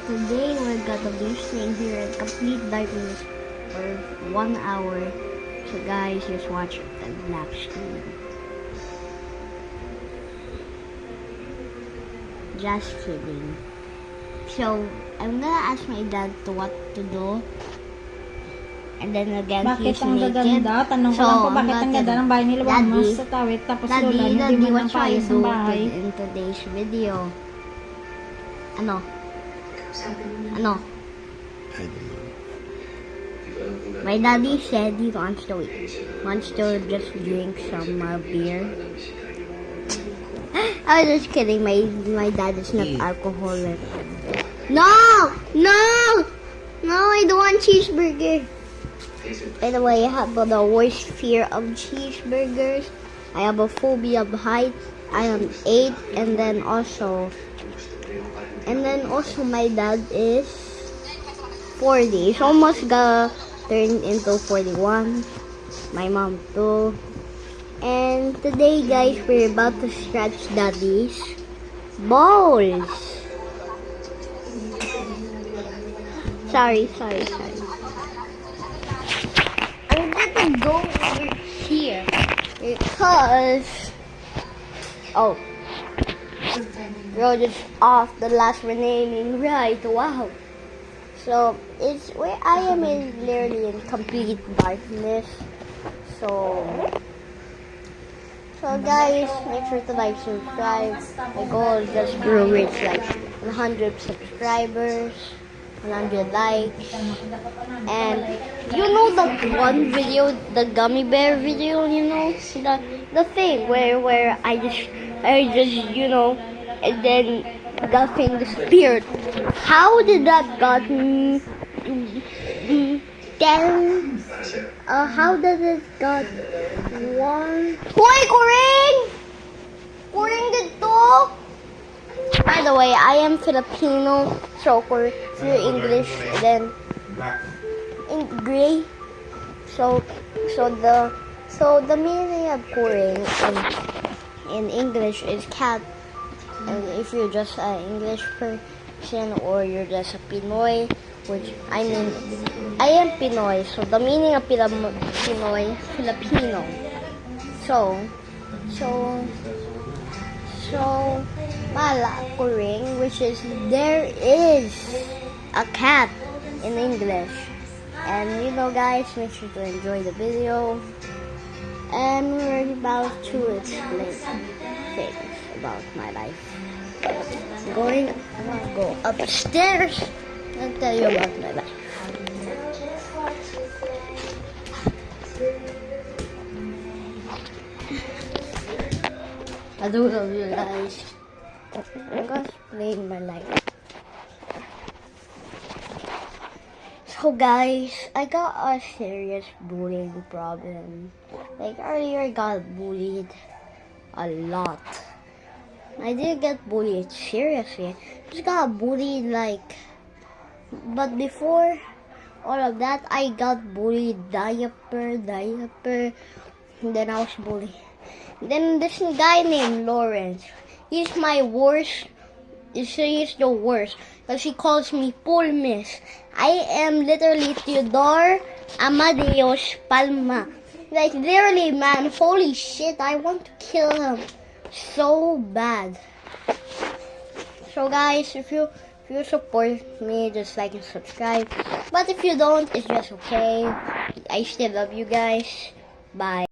today we're gonna be staying here in complete darkness for 1 hour. So guys, just watch the black screen. Just kidding. So I'm gonna ask my dad to what to do. And then again, Bakit he's ang naked. gaganda? Tanong ko So, lang po, bakit ang ganda ng bahay nila? Daddy, Mas sa tawid, tapos lola, Daddy, hindi mo what nang should I paayos do ang bahay. in today's video? Ano? Ano? I don't know. My daddy said he wants to just drink some beer. I was just kidding. My dad is not alcoholic. No! No! No, I don't want cheeseburger. By the way, I have the worst fear of cheeseburgers. I have a phobia of heights. I am 8, and then also my dad is 40. He's almost gonna turn into 41. My mom too. And today, guys, we're about to scratch daddy's balls. Sorry. I'm gonna go over here because road is off the last remaining right. Wow. So it's where I am is literally in complete darkness. So guys, make sure to like, subscribe. My goal is just to reach like 100 subscribers, 100 likes. And you know that one video, the gummy bear video, you know, the thing where I just and then the thing disappeared. How did that got then how does it got one? Hoy, Kuring! Kuring dito! By the way, I am Filipino, so for English, then in gray. So the meaning of Kuring in English is cat. And if you're just an English person or you're just a Pinoy, which I mean, I am Pinoy, so the meaning of Pinoy, Filipino. So, mala kuring, which is there is a cat in English. And you know, guys, make sure to enjoy the video. And we're about to explain things about my life. I'm gonna go upstairs and tell you about my life. I don't know you guys. I'm gonna explain my life. So guys, I got a serious bullying problem. Like earlier I got bullied a lot. I didn't get bullied seriously. I just got bullied but before all of that, I got bullied diaper. And then I was bullied. Then this guy named Lawrence. He's my worst. He's the worst. Because he calls me Pool Miss. I am literally Theodore Amadeus Palma. Like literally, man. Holy shit. I want to kill him so bad. So guys, if you support me, just like and subscribe. But if you don't, it's just okay. I still love you guys. Bye.